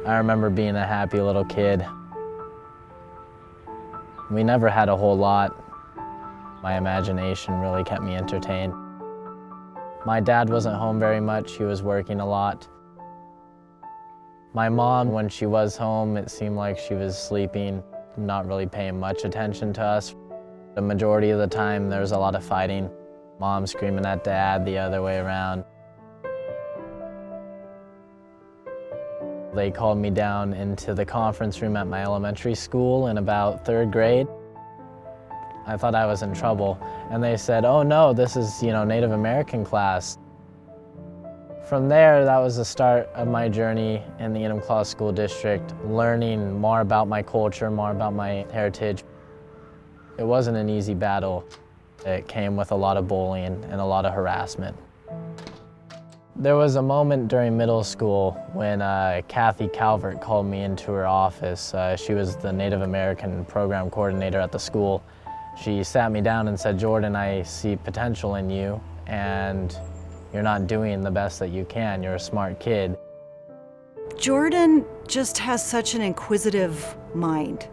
I remember being a happy little kid. We never had a whole lot. My imagination really kept me entertained. My dad wasn't home very much. He was working a lot. My mom, when she was home, it seemed like she was sleeping, not really paying much attention to us. The majority of the time, there was a lot of fighting. Mom screaming at dad, the other way around. They called me down into the conference room at my elementary school in about 3rd grade. I thought I was in trouble, and they said, "Oh no, this is, Native American class." From there, that was the start of my journey in the Enumclaw School District, learning more about my culture, more about my heritage. It wasn't an easy battle. It came with a lot of bullying and a lot of harassment. There was a moment during middle school when Kathy Calvert called me into her office. She was the Native American program coordinator at the school. She sat me down and said, "Jordan, I see potential in you, and you're not doing the best that you can. You're a smart kid." Jordan just has such an inquisitive mind.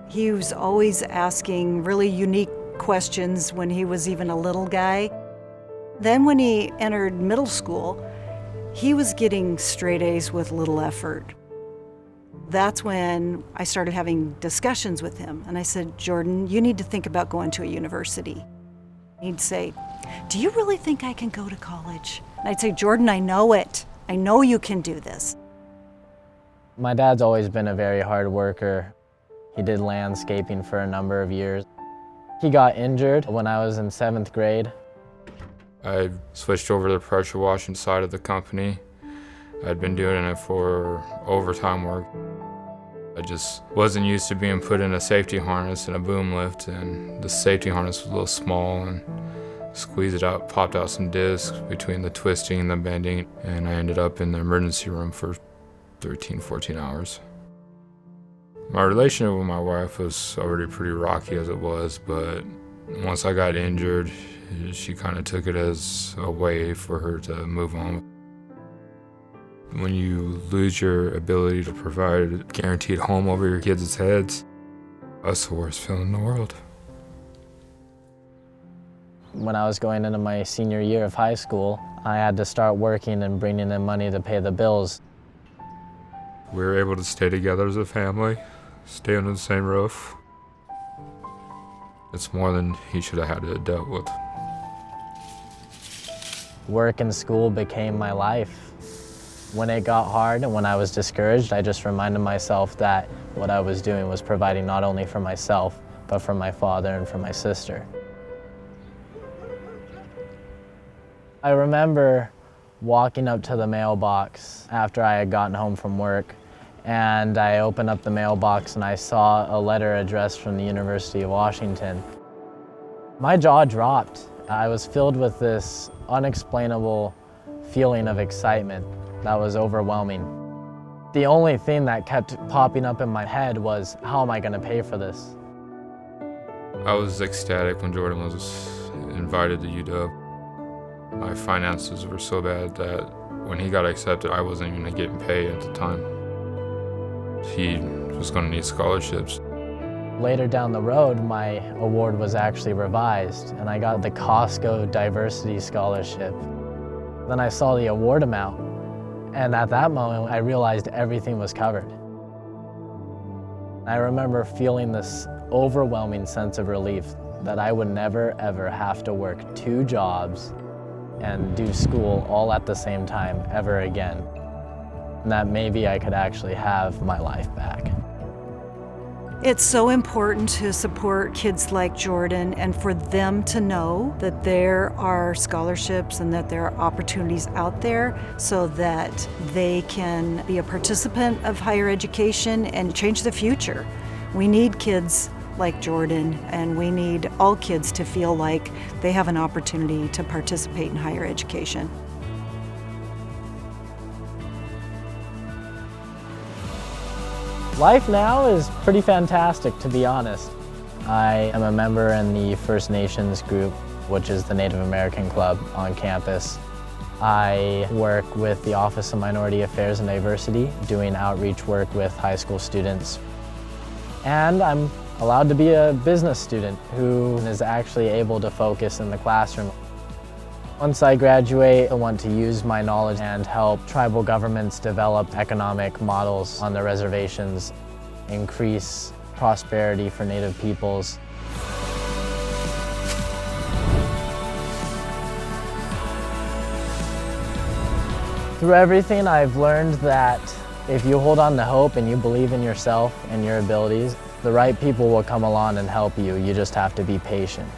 He was always asking really unique questions when he was even a little guy. Then when he entered middle school, he was getting straight A's with little effort. That's when I started having discussions with him. And I said, "Jordan, you need to think about going to a university." He'd say, "Do you really think I can go to college?" And I'd say, "Jordan, I know it. I know you can do this." My dad's always been a very hard worker. He did landscaping for a number of years. He got injured when I was in 7th grade. I switched over to the pressure washing side of the company. I'd been doing it for overtime work. I just wasn't used to being put in a safety harness and a boom lift, and the safety harness was a little small, and squeezed it out, popped out some discs between the twisting and the bending, and I ended up in the emergency room for 13, 14 hours. My relationship with my wife was already pretty rocky as it was, but once I got injured, she kind of took it as a way for her to move on. When you lose your ability to provide a guaranteed home over your kids' heads, that's the worst feeling in the world. When I was going into my senior year of high school, I had to start working and bringing in money to pay the bills. We were able to stay together as a family, stay under the same roof. It's more than he should have had to dealt with. Work and school became my life. When it got hard and when I was discouraged, I just reminded myself that what I was doing was providing not only for myself, but for my father and for my sister. I remember walking up to the mailbox after I had gotten home from work, and I opened up the mailbox and I saw a letter addressed from the University of Washington. My jaw dropped. I was filled with this unexplainable feeling of excitement that was overwhelming. The only thing that kept popping up in my head was, how am I going to pay for this? I was ecstatic when Jordan was invited to UW. My finances were so bad that when he got accepted, I wasn't even getting paid at the time. He was going to need scholarships. Later down the road, my award was actually revised, and I got the Costco Diversity Scholarship. Then I saw the award amount, and at that moment, I realized everything was covered. I remember feeling this overwhelming sense of relief that I would never, ever have to work 2 jobs and do school all at the same time ever again, and that maybe I could actually have my life back. It's so important to support kids like Jordan and for them to know that there are scholarships and that there are opportunities out there so that they can be a participant of higher education and change the future. We need kids like Jordan, and we need all kids to feel like they have an opportunity to participate in higher education. Life now is pretty fantastic, to be honest. I am a member in the First Nations group, which is the Native American club on campus. I work with the Office of Minority Affairs and Diversity, doing outreach work with high school students. And I'm allowed to be a business student who is actually able to focus in the classroom. Once I graduate, I want to use my knowledge and help tribal governments develop economic models on their reservations, increase prosperity for Native peoples. Through everything, I've learned that if you hold on to hope and you believe in yourself and your abilities, the right people will come along and help you. You just have to be patient.